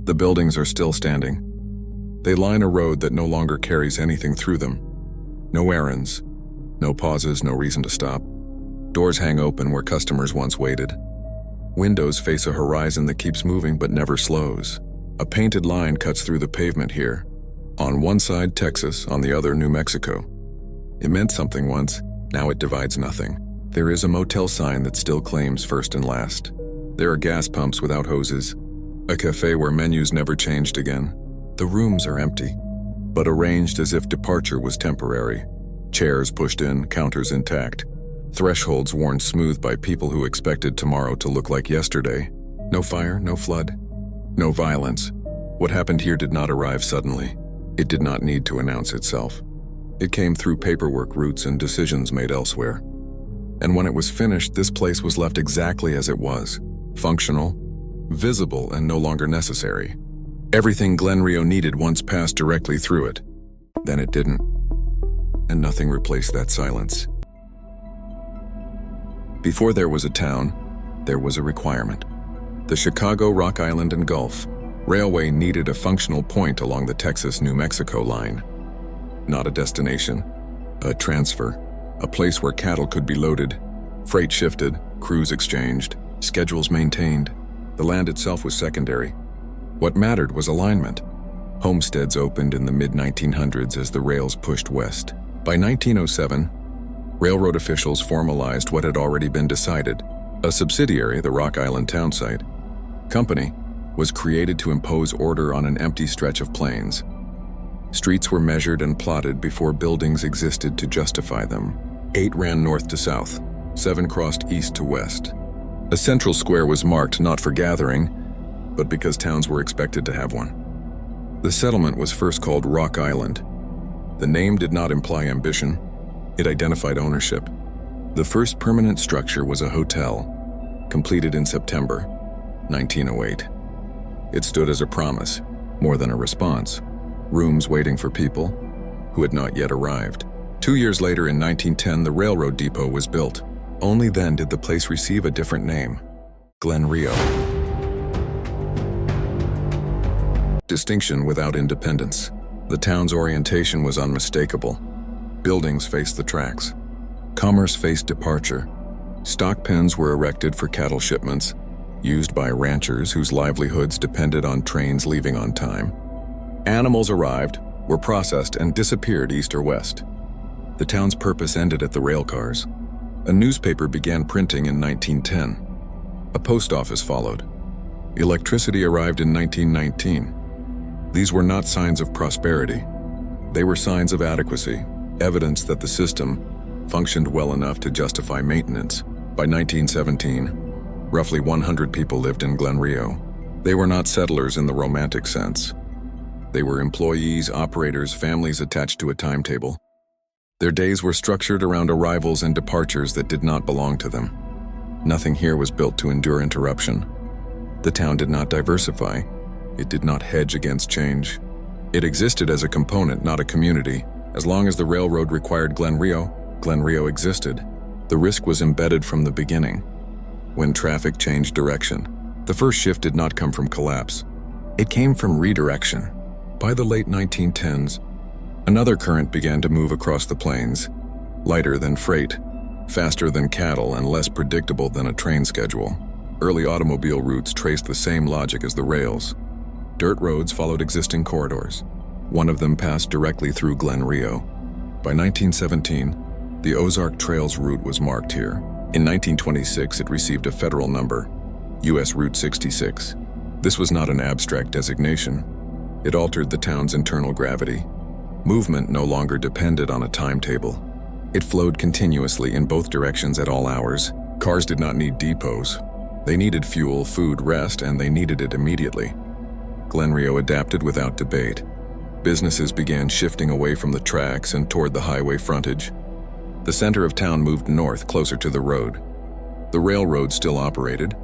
The buildings are still standing. They line a road that no longer carries anything through them. No errands, no pauses, no reason to stop. Doors hang open where customers once waited. Windows face a horizon that keeps moving but never slows. A painted line cuts through the pavement here. On one side, Texas, on the other, New Mexico. It meant something once, now it divides nothing. There is a motel sign that still claims first and last. There are gas pumps without hoses. A cafe where menus never changed again. The rooms are empty, but arranged as if departure was temporary. Chairs pushed in, counters intact. Thresholds worn smooth by people who expected tomorrow to look like yesterday. No fire, no flood, no violence. What happened here did not arrive suddenly. It did not need to announce itself. It came through paperwork routes and decisions made elsewhere. And when it was finished, this place was left exactly as it was. Functional, visible, and no longer necessary. Everything Glenrio needed once passed directly through it. Then it didn't. And nothing replaced that silence. Before there was a town, there was a requirement. The Chicago, Rock Island, and Gulf Railway needed a functional point along the Texas-New Mexico line. Not a destination, a transfer, a place where cattle could be loaded, freight shifted, crews exchanged, schedules maintained. The land itself was secondary. What mattered was alignment. Homesteads opened in the mid-1900s as the rails pushed west. By 1907, railroad officials formalized what had already been decided. A subsidiary, the Rock Island Townsite Company, was created to impose order on an empty stretch of plains. Streets were measured and plotted before buildings existed to justify them. 8 ran north to south, 7 crossed east to west. A central square was marked not for gathering, but because towns were expected to have one. The settlement was first called Rock Island. The name did not imply ambition. It identified ownership. The first permanent structure was a hotel, completed in September 1908. It stood as a promise, more than a response. Rooms waiting for people who had not yet arrived. 2 years later, in 1910, the railroad depot was built. Only then did the place receive a different name, Glenrio. Distinction without independence. The town's orientation was unmistakable. Buildings faced the tracks. Commerce faced departure. Stock pens were erected for cattle shipments, used by ranchers whose livelihoods depended on trains leaving on time. Animals arrived, were processed, and disappeared east or west. The town's purpose ended at the rail cars. A newspaper began printing in 1910. A post office followed. Electricity arrived in 1919. These were not signs of prosperity. They were signs of adequacy, evidence that the system functioned well enough to justify maintenance. By 1917, roughly 100 people lived in Glenrio. They were not settlers in the romantic sense. They were employees, operators, families attached to a timetable. Their days were structured around arrivals and departures that did not belong to them. Nothing here was built to endure interruption. The town did not diversify. It did not hedge against change. It existed as a component, not a community. As long as the railroad required Glenrio, Glenrio existed. The risk was embedded from the beginning. When traffic changed direction, the first shift did not come from collapse. It came from redirection. By the late 1910s, another current began to move across the plains, lighter than freight, faster than cattle, and less predictable than a train schedule. Early automobile routes traced the same logic as the rails. Dirt roads followed existing corridors. One of them passed directly through Glenrio. By 1917, the Ozark Trail's route was marked here. In 1926, it received a federal number, U.S. Route 66. This was not an abstract designation. It altered the town's internal gravity. Movement no longer depended on a timetable. It flowed continuously in both directions at all hours. Cars did not need depots. They needed fuel, food, rest, and they needed it immediately. Glenrio adapted without debate. Businesses began shifting away from the tracks and toward the highway frontage. The center of town moved north, closer to the road. The railroad still operated,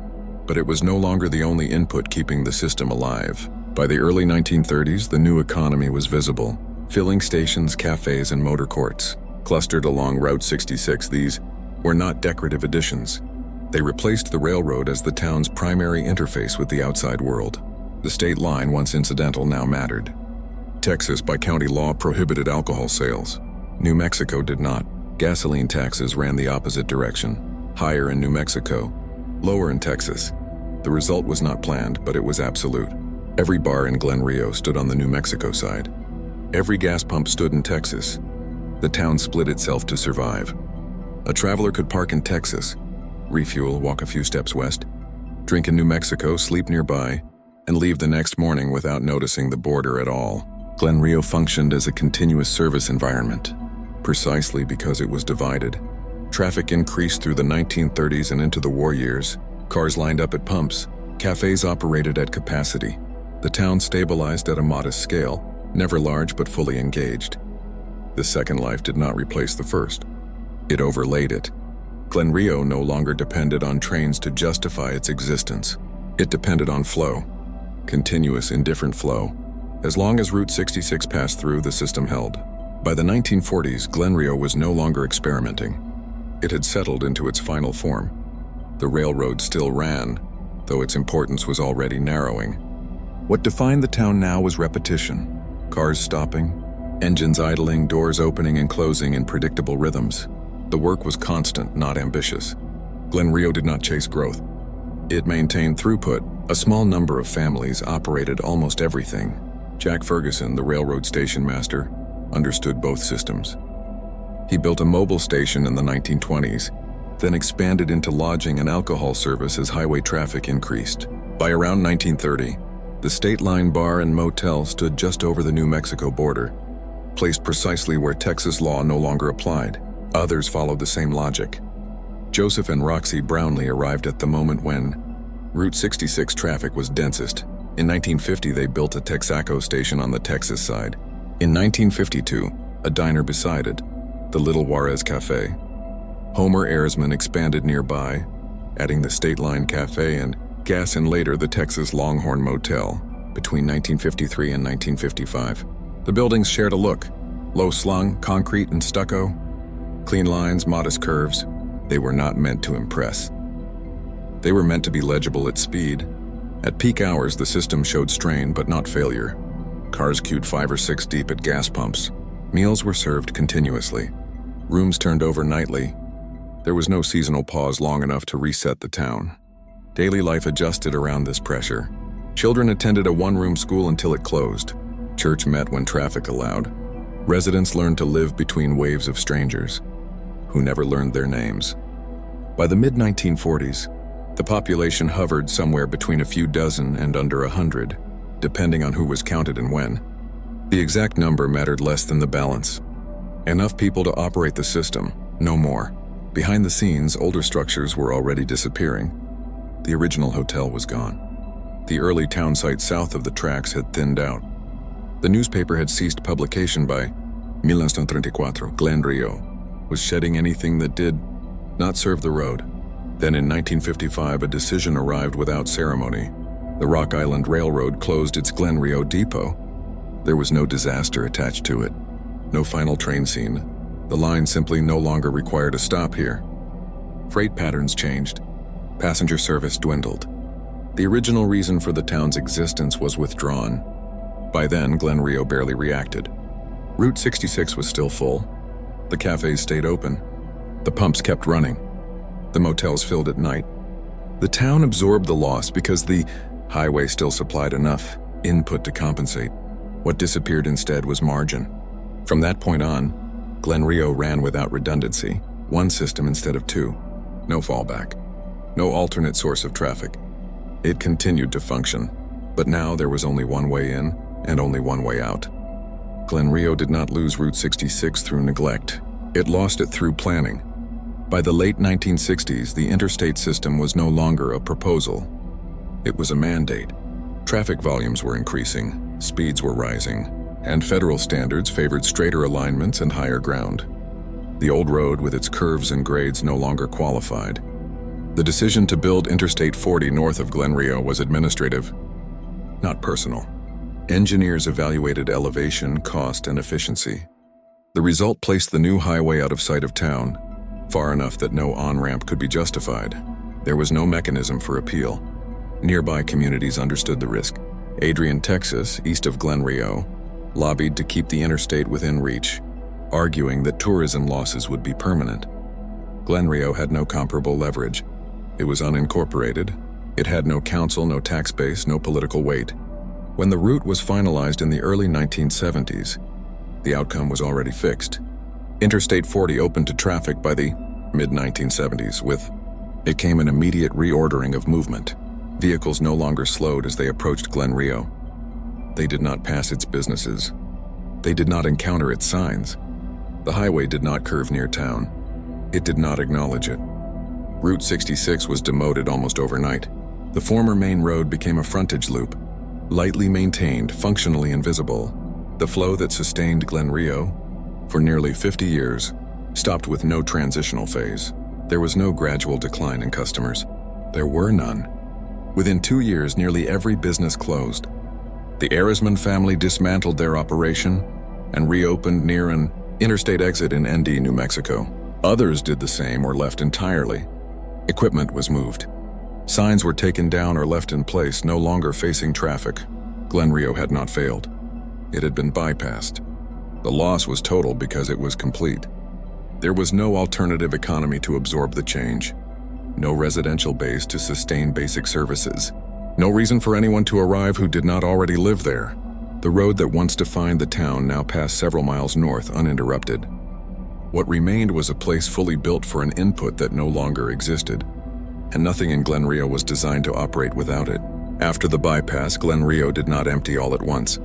but it was no longer the only input keeping the system alive. By the early 1930s, the new economy was visible. Filling stations, cafés, and motor courts clustered along Route 66. These were not decorative additions. They replaced the railroad as the town's primary interface with the outside world. The state line, once incidental, now mattered. Texas, by county law, prohibited alcohol sales. New Mexico did not. Gasoline taxes ran the opposite direction, higher in New Mexico, lower in Texas. The result was not planned, but it was absolute. Every bar in Glenrio stood on the New Mexico side. Every gas pump stood in Texas. The town split itself to survive. A traveler could park in Texas, refuel, walk a few steps west, drink in New Mexico, sleep nearby, and leave the next morning without noticing the border at all. Glenrio functioned as a continuous service environment, precisely because it was divided. Traffic increased through the 1930s and into the war years. Cars lined up at pumps. Cafés operated at capacity. The town stabilized at a modest scale, never large but fully engaged. The second life did not replace the first. It overlaid it. Glenrio no longer depended on trains to justify its existence. It depended on flow. Continuous, indifferent flow. As long as Route 66 passed through, the system held. By the 1940s, Glenrio was no longer experimenting. It had settled into its final form. The railroad still ran, though its importance was already narrowing. What defined the town now was repetition. Cars stopping, engines idling, doors opening and closing in predictable rhythms. The work was constant, not ambitious. Glenrio did not chase growth. It maintained throughput. A small number of families operated almost everything. Jack Ferguson, the railroad station master, understood both systems. He built a mobile station in the 1920s, then expanded into lodging and alcohol service as highway traffic increased. By around 1930, the State Line Bar and Motel stood just over the New Mexico border, placed precisely where Texas law no longer applied. Others followed the same logic. Joseph and Roxy Brownlee arrived at the moment when Route 66 traffic was densest. In 1950, they built a Texaco station on the Texas side. In 1952, a diner beside it, the Little Juarez Café. Homer Ayersman expanded nearby, adding the State Line Café and gas in later the Texas Longhorn Motel between 1953 and 1955. The buildings shared a look, low-slung, concrete and stucco, clean lines, modest curves. They were not meant to impress. They were meant to be legible at speed. At peak hours, the system showed strain but not failure. Cars queued 5 or 6 deep at gas pumps. Meals were served continuously. Rooms turned over nightly. There was no seasonal pause long enough to reset the town. Daily life adjusted around this pressure. Children attended a one-room school until it closed. Church met when traffic allowed. Residents learned to live between waves of strangers, who never learned their names. By the mid-1940s, the population hovered somewhere between a few dozen and under 100, depending on who was counted and when. The exact number mattered less than the balance. Enough people to operate the system, no more. Behind the scenes, older structures were already disappearing. The original hotel was gone. The early town site south of the tracks had thinned out. The newspaper had ceased publication by 1934. Glenrio was shedding anything that did not serve the road. Then in 1955, a decision arrived without ceremony. The Rock Island Railroad closed its Glenrio depot. There was no disaster attached to it, no final train scene. The line simply no longer required a stop here. Freight patterns changed. Passenger service dwindled. The original reason for the town's existence was withdrawn. By then, Glenrio barely reacted. Route 66 was still full. The cafes stayed open. The pumps kept running. The motels filled at night. The town absorbed the loss because the highway still supplied enough input to compensate. What disappeared instead was margin. From that point on, Glenrio ran without redundancy, one system instead of two. No fallback. No alternate source of traffic. It continued to function, but now there was only one way in and only one way out. Glenrio did not lose Route 66 through neglect. It lost it through planning. By the late 1960s, the interstate system was no longer a proposal. It was a mandate. Traffic volumes were increasing, speeds were rising, and federal standards favored straighter alignments and higher ground. The old road with its curves and grades no longer qualified. The decision to build Interstate 40 north of Glenrio was administrative, not personal. Engineers evaluated elevation, cost, and efficiency. The result placed the new highway out of sight of town, far enough that no on-ramp could be justified. There was no mechanism for appeal. Nearby communities understood the risk. Adrian, Texas, east of Glenrio, lobbied to keep the interstate within reach, arguing that tourism losses would be permanent. Glenrio had no comparable leverage. It was unincorporated. It had no council, no tax base, no political weight. When the route was finalized in the early 1970s, the outcome was already fixed. Interstate 40 opened to traffic by the mid-1970s. With it came an immediate reordering of movement. Vehicles no longer slowed as they approached Glenrio. They did not pass its businesses. They did not encounter its signs. The highway did not curve near town. It did not acknowledge it. Route 66 was demoted almost overnight. The former main road became a frontage loop, lightly maintained, functionally invisible. The flow that sustained Glenrio for nearly 50 years stopped with no transitional phase. There was no gradual decline in customers. There were none. Within 2 years, nearly every business closed. The Arisman family dismantled their operation and reopened near an interstate exit in ND, New Mexico. Others did the same or left entirely. Equipment was moved. Signs were taken down or left in place, no longer facing traffic. Glenrio had not failed. It had been bypassed. The loss was total because it was complete. There was no alternative economy to absorb the change. No residential base to sustain basic services. No reason for anyone to arrive who did not already live there. The road that once defined the town now passed several miles north uninterrupted. What remained was a place fully built for an input that no longer existed, and nothing in Glenrio was designed to operate without it. After the bypass, Glenrio did not empty all at once.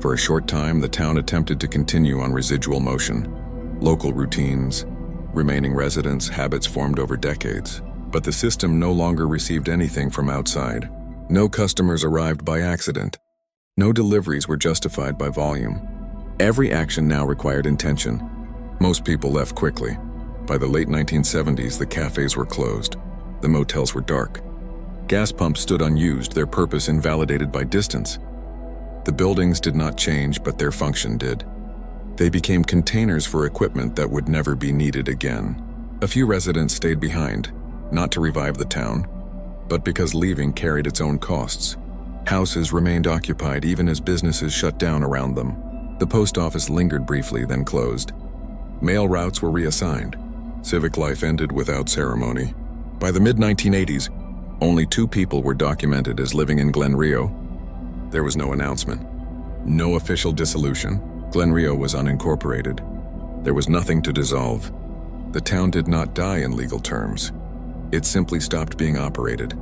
For a short time, the town attempted to continue on residual motion. Local routines, remaining residents, habits formed over decades. But the system no longer received anything from outside. No customers arrived by accident. No deliveries were justified by volume. Every action now required intention. Most people left quickly. By the late 1970s, the cafés were closed. The motels were dark. Gas pumps stood unused, their purpose invalidated by distance. The buildings did not change, but their function did. They became containers for equipment that would never be needed again. A few residents stayed behind, not to revive the town, but because leaving carried its own costs. Houses remained occupied even as businesses shut down around them. The post office lingered briefly, then closed. Mail routes were reassigned. Civic life ended without ceremony. By the mid-1980s, only 2 people were documented as living in Glenrio. There was no announcement. No official dissolution. Glenrio was unincorporated. There was nothing to dissolve. The town did not die in legal terms. It simply stopped being operated.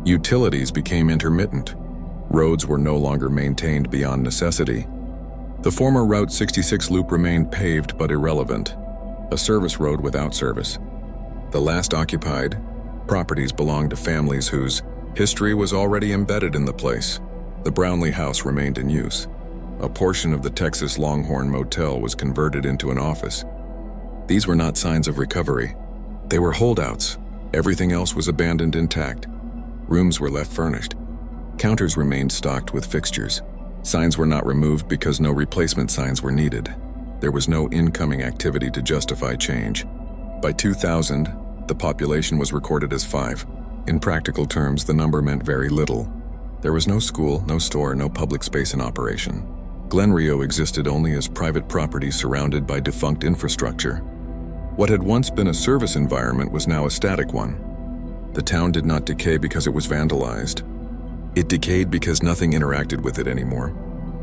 Utilities became intermittent. Roads were no longer maintained beyond necessity. The former Route 66 loop remained paved but irrelevant, a service road without service. The last occupied properties belonged to families whose history was already embedded in the place. The Brownlee House remained in use. A portion of the Texas Longhorn Motel was converted into an office. These were not signs of recovery. They were holdouts. Everything else was abandoned intact. Rooms were left furnished. Counters remained stocked with fixtures. Signs were not removed because no replacement signs were needed. There was no incoming activity to justify change. By 2000, the population was recorded as 5. In practical terms, the number meant very little. There was no school, no store, no public space in operation. Glenrio existed only as private property surrounded by defunct infrastructure. What had once been a service environment was now a static one. The town did not decay because it was vandalized. It decayed because nothing interacted with it anymore.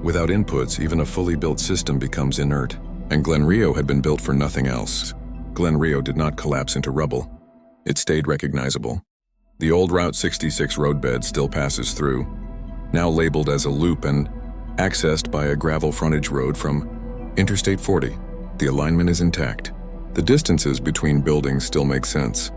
Without inputs, even a fully built system becomes inert, and Glenrio had been built for nothing else. Glenrio did not collapse into rubble. It stayed recognizable. The old Route 66 roadbed still passes through, now labeled as a loop and accessed by a gravel frontage road from Interstate 40. The alignment is intact. The distances between buildings still make sense.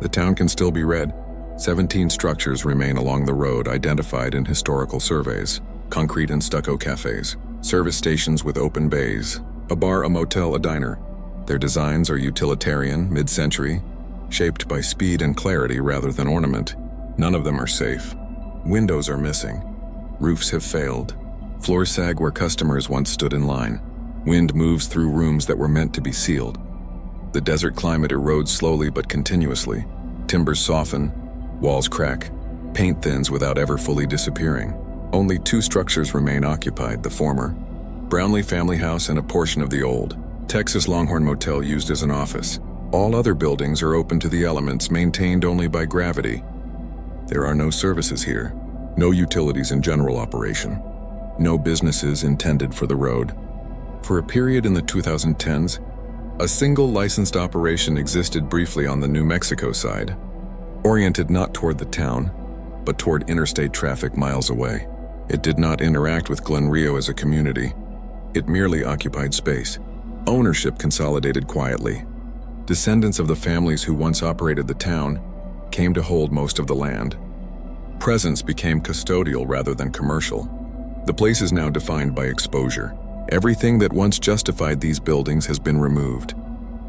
The town can still be read. 17 structures remain along the road identified in historical surveys. Concrete and stucco cafés, service stations with open bays, a bar, a motel, a diner. Their designs are utilitarian, mid-century, shaped by speed and clarity rather than ornament. None of them are safe. Windows are missing. Roofs have failed. Floors sag where customers once stood in line. Wind moves through rooms that were meant to be sealed. The desert climate erodes slowly but continuously. Timbers soften, walls crack, paint thins without ever fully disappearing. Only two structures remain occupied, the former, Brownlee family house and a portion of the old, Texas Longhorn Motel used as an office. All other buildings are open to the elements, maintained only by gravity. There are no services here, no utilities in general operation, no businesses intended for the road. For a period in the 2010s, a single licensed operation existed briefly on the New Mexico side, oriented not toward the town, but toward interstate traffic miles away. It did not interact with Glenrio as a community. It merely occupied space. Ownership consolidated quietly. Descendants of the families who once operated the town came to hold most of the land. Presence became custodial rather than commercial. The place is now defined by exposure. Everything that once justified these buildings has been removed,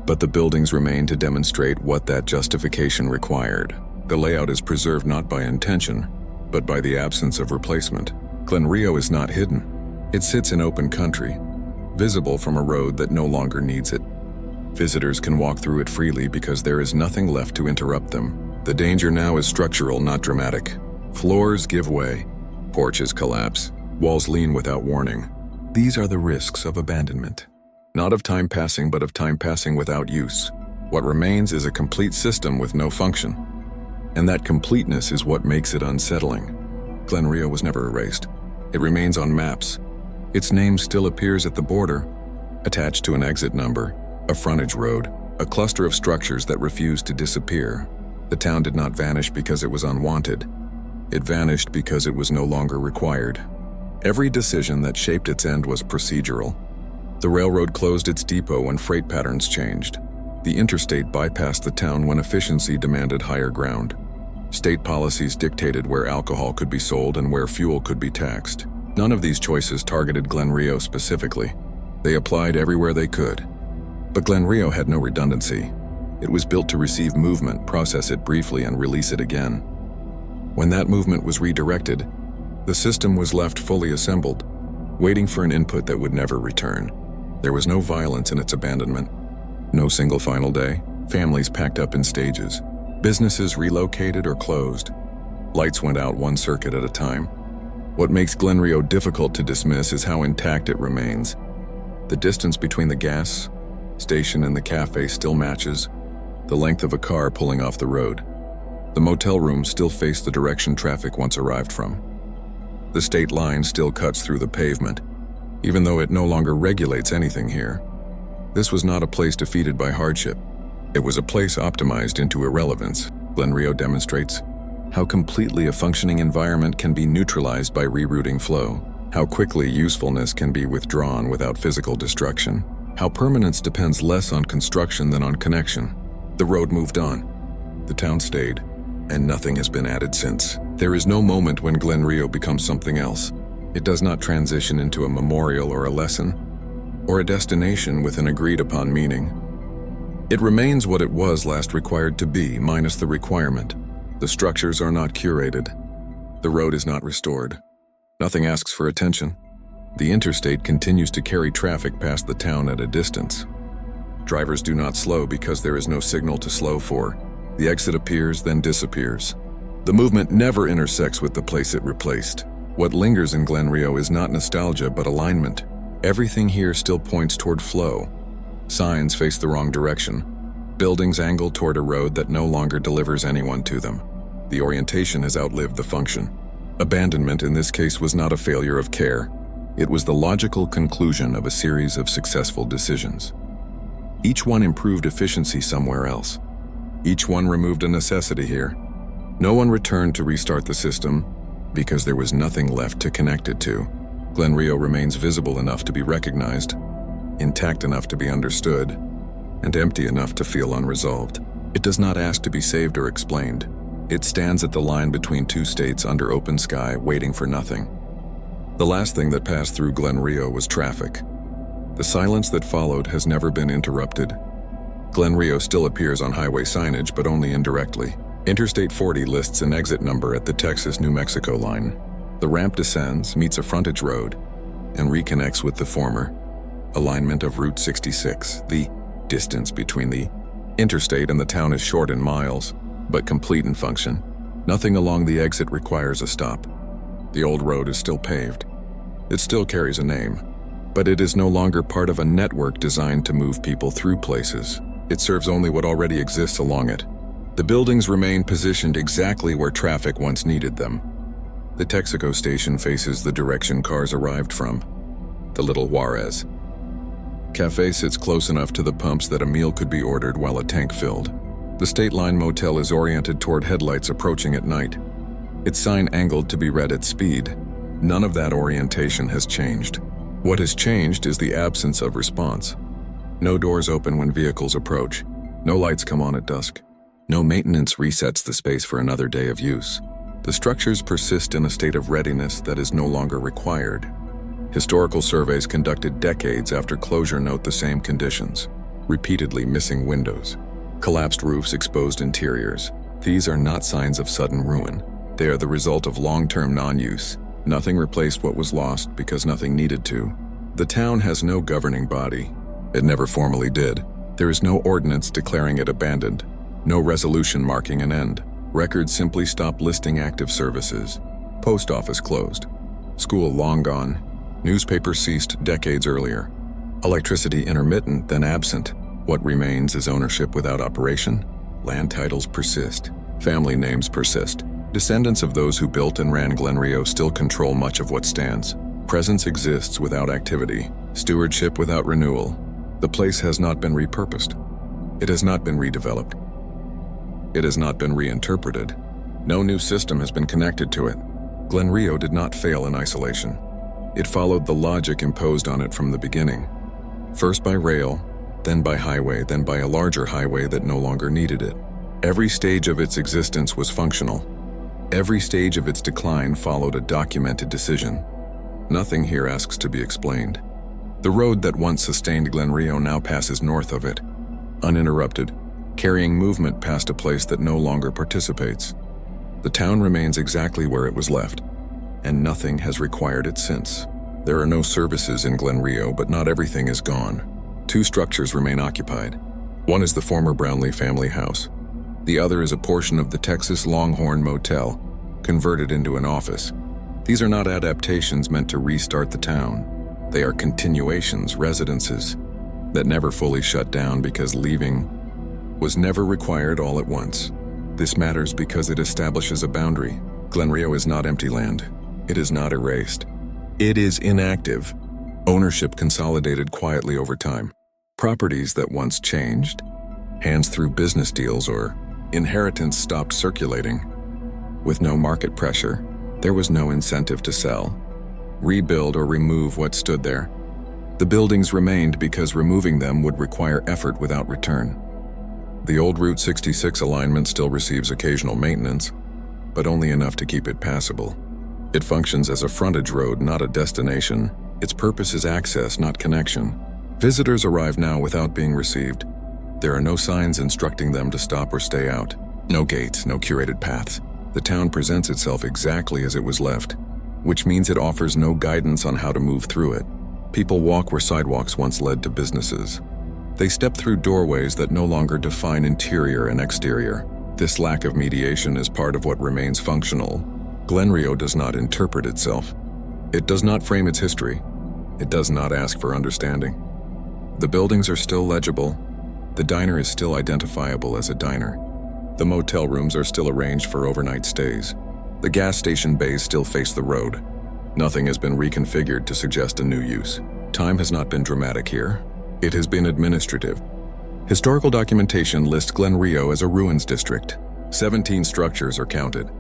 but the buildings remain to demonstrate what that justification required. The layout is preserved not by intention, but by the absence of replacement. Glenrio is not hidden. It sits in open country, visible from a road that no longer needs it. Visitors can walk through it freely because there is nothing left to interrupt them. The danger now is structural, not dramatic. Floors give way, porches collapse, walls lean without warning. These are the risks of abandonment. Not of time passing, but of time passing without use. What remains is a complete system with no function. And that completeness is what makes it unsettling. Glenrio was never erased. It remains on maps. Its name still appears at the border, attached to an exit number, a frontage road, a cluster of structures that refused to disappear. The town did not vanish because it was unwanted. It vanished because it was no longer required. Every decision that shaped its end was procedural. The railroad closed its depot when freight patterns changed. The interstate bypassed the town when efficiency demanded higher ground. State policies dictated where alcohol could be sold and where fuel could be taxed. None of these choices targeted Glenrio specifically. They applied everywhere they could. But Glenrio had no redundancy. It was built to receive movement, process it briefly, and release it again. When that movement was redirected, the system was left fully assembled, waiting for an input that would never return. There was no violence in its abandonment. No single final day. Families packed up in stages. Businesses relocated or closed. Lights went out one circuit at a time. What makes Glenrio difficult to dismiss is how intact it remains. The distance between the gas station and the cafe still matches the length of a car pulling off the road. The motel rooms still face the direction traffic once arrived from. The state line still cuts through the pavement, even though it no longer regulates anything here. This was not a place defeated by hardship. It was a place optimized into irrelevance. Glenrio demonstrates how completely a functioning environment can be neutralized by rerouting flow, how quickly usefulness can be withdrawn without physical destruction, how permanence depends less on construction than on connection. The road moved on. The town stayed, and nothing has been added since. There is no moment when Glenrio becomes something else. It does not transition into a memorial or a lesson, or a destination with an agreed-upon meaning. It remains what it was last required to be, minus the requirement. The structures are not curated. The road is not restored. Nothing asks for attention. The interstate continues to carry traffic past the town at a distance. Drivers do not slow because there is no signal to slow for. The exit appears, then disappears. The movement never intersects with the place it replaced. What lingers in Glenrio is not nostalgia, but alignment. Everything here still points toward flow. Signs face the wrong direction. Buildings angle toward a road that no longer delivers anyone to them. The orientation has outlived the function. Abandonment in this case was not a failure of care. It was the logical conclusion of a series of successful decisions. Each one improved efficiency somewhere else. Each one removed a necessity here. No one returned to restart the system because there was nothing left to connect it to. Glenrio remains visible enough to be recognized, intact enough to be understood, and empty enough to feel unresolved. It does not ask to be saved or explained. It stands at the line between two states under open sky, waiting for nothing. The last thing that passed through Glenrio was traffic. The silence that followed has never been interrupted. Glenrio still appears on highway signage, but only indirectly. Interstate 40 lists an exit number at the Texas-New Mexico line. The ramp descends, meets a frontage road, and reconnects with the former alignment of Route 66. The distance between the interstate and the town is short in miles, but complete in function. Nothing along the exit requires a stop. The old road is still paved. It still carries a name, but it is no longer part of a network designed to move people through places. It serves only what already exists along it. The buildings remain positioned exactly where traffic once needed them. The Texaco station faces the direction cars arrived from, the Little Juarez. Cafe sits close enough to the pumps that a meal could be ordered while a tank filled. The State Line motel is oriented toward headlights approaching at night. Its sign angled to be read at speed. None of that orientation has changed. What has changed is the absence of response. No doors open when vehicles approach. No lights come on at dusk. No maintenance resets the space for another day of use. The structures persist in a state of readiness that is no longer required. Historical surveys conducted decades after closure note the same conditions. Repeatedly missing windows. Collapsed roofs, exposed interiors. These are not signs of sudden ruin. They are the result of long-term non-use. Nothing replaced what was lost because nothing needed to. The town has no governing body. It never formally did. There is no ordinance declaring it abandoned. No resolution marking an end. Records simply stop listing active services. Post office closed. School long gone. Newspaper ceased decades earlier. Electricity intermittent, then absent. What remains is ownership without operation. Land titles persist. Family names persist. Descendants of those who built and ran Glenrio still control much of what stands. Presence exists without activity. Stewardship without renewal. The place has not been repurposed. It has not been redeveloped. It has not been reinterpreted. No new system has been connected to it. Glenrio did not fail in isolation. It followed the logic imposed on it from the beginning. First by rail, then by highway, then by a larger highway that no longer needed it. Every stage of its existence was functional. Every stage of its decline followed a documented decision. Nothing here asks to be explained. The road that once sustained Glenrio now passes north of it, uninterrupted, carrying movement past a place that no longer participates. The town remains exactly where it was left, and nothing has required it since. There are no services in Glenrio, but not everything is gone. Two structures remain occupied. One is the former Brownlee family house. The other is a portion of the Texas Longhorn Motel, converted into an office. These are not adaptations meant to restart the town. They are continuations, residences, that never fully shut down because leaving was never required all at once. This matters because it establishes a boundary. Glenrio is not empty land. It is not erased. It is inactive. Ownership consolidated quietly over time. Properties that once changed, hands through business deals or inheritance stopped circulating. With no market pressure, there was no incentive to sell, rebuild, or remove what stood there. The buildings remained because removing them would require effort without return. The old Route 66 alignment still receives occasional maintenance, but only enough to keep it passable. It functions as a frontage road, not a destination. Its purpose is access, not connection. Visitors arrive now without being received. There are no signs instructing them to stop or stay out. No gates, no curated paths. The town presents itself exactly as it was left, which means it offers no guidance on how to move through it. People walk where sidewalks once led to businesses. They step through doorways that no longer define interior and exterior. This lack of mediation is part of what remains functional. Glenrio does not interpret itself. It does not frame its history. It does not ask for understanding. The buildings are still legible. The diner is still identifiable as a diner. The motel rooms are still arranged for overnight stays. The gas station bays still face the road. Nothing has been reconfigured to suggest a new use. Time has not been dramatic here. It has been administrative. Historical documentation lists Glenrio as a ruins district. 17 structures are counted.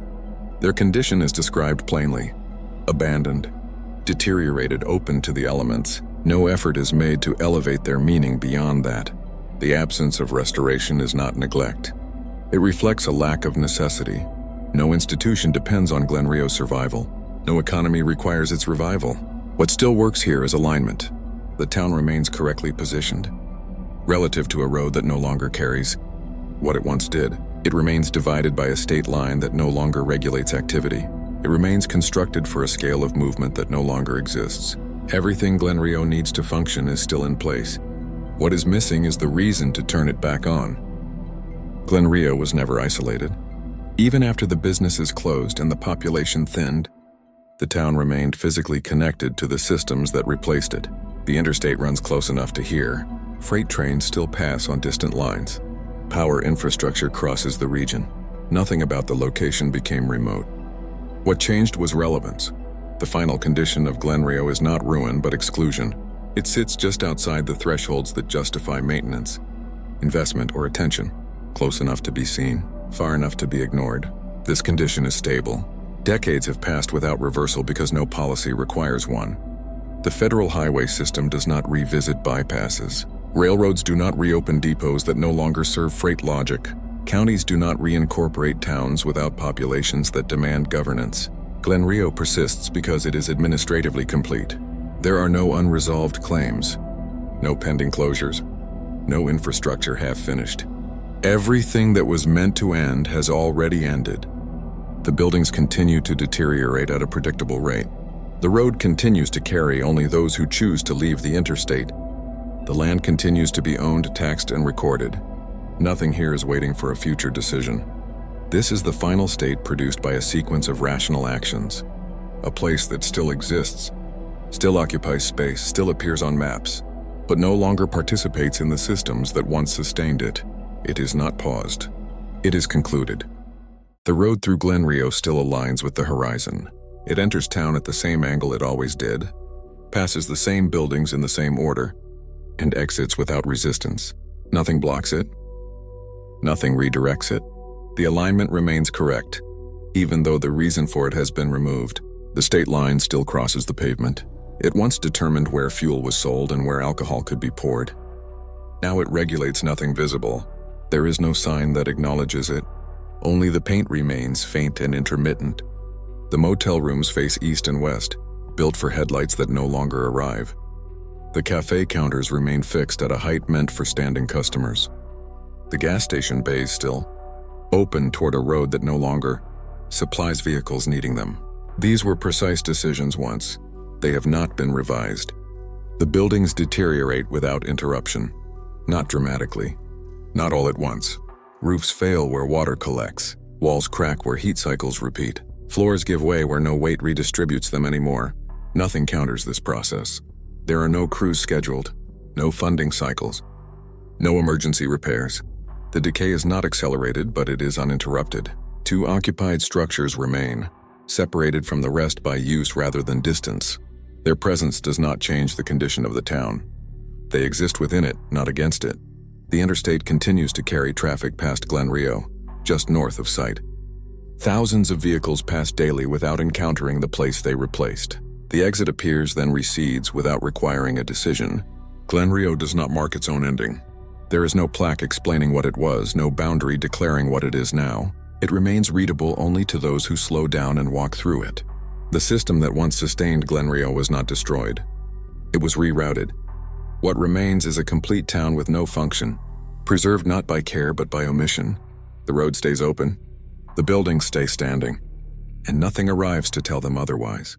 Their condition is described plainly. Abandoned, deteriorated, open to the elements. No effort is made to elevate their meaning beyond that. The absence of restoration is not neglect. It reflects a lack of necessity. No institution depends on Glenrio's survival. No economy requires its revival. What still works here is alignment. The town remains correctly positioned. Relative to a road that no longer carries what it once did, it remains divided by a state line that no longer regulates activity. It remains constructed for a scale of movement that no longer exists. Everything Glenrio needs to function is still in place. What is missing is the reason to turn it back on. Glenrio was never isolated. Even after the businesses closed and the population thinned, The town remained physically connected to the systems that replaced it. The interstate runs close enough to hear. Freight trains still pass on distant lines. Power infrastructure crosses the region. Nothing about the location became remote. What changed was relevance. The final condition of Glenrio is not ruin but exclusion. It sits just outside the thresholds that justify maintenance, investment, or attention, close enough to be seen, far enough to be ignored. This condition is stable. Decades have passed without reversal because no policy requires one. The federal highway system does not revisit bypasses. Railroads do not reopen depots that no longer serve freight logic. Counties do not reincorporate towns without populations that demand governance. Glenrio persists because it is administratively complete. There are no unresolved claims, no pending closures, no infrastructure half-finished. Everything that was meant to end has already ended. The buildings continue to deteriorate at a predictable rate. The road continues to carry only those who choose to leave the interstate. The land continues to be owned, taxed, and recorded. Nothing here is waiting for a future decision. This is the final state produced by a sequence of rational actions. A place that still exists, still occupies space, still appears on maps, but no longer participates in the systems that once sustained it. It is not paused. It is concluded. The road through Glenrio still aligns with the horizon. It enters town at the same angle it always did, passes the same buildings in the same order, and exits without resistance. Nothing blocks it. Nothing redirects it. The alignment remains correct, even though the reason for it has been removed. The state line still crosses the pavement. It once determined where fuel was sold and where alcohol could be poured. Now it regulates nothing visible. There is no sign that acknowledges it. Only the paint remains faint and intermittent. The motel rooms face east and west, built for headlights that no longer arrive. The cafe counters remain fixed at a height meant for standing customers. The gas station bays still open toward a road that no longer supplies vehicles needing them. These were precise decisions once. They have not been revised. The buildings deteriorate without interruption, not dramatically, not all at once. Roofs fail where water collects. Walls crack where heat cycles repeat. Floors give way where no weight redistributes them anymore. Nothing counters this process. There are no crews scheduled, no funding cycles, no emergency repairs. The decay is not accelerated, but it is uninterrupted. Two occupied structures remain, separated from the rest by use rather than distance. Their presence does not change the condition of the town. They exist within it, not against it. The interstate continues to carry traffic past Glenrio, just north of sight. Thousands of vehicles pass daily without encountering the place they replaced. The exit appears, then recedes without requiring a decision. Glenrio does not mark its own ending. There is no plaque explaining what it was, no boundary declaring what it is now. It remains readable only to those who slow down and walk through it. The system that once sustained Glenrio was not destroyed. It was rerouted. What remains is a complete town with no function, preserved not by care but by omission. The road stays open, the buildings stay standing, and nothing arrives to tell them otherwise.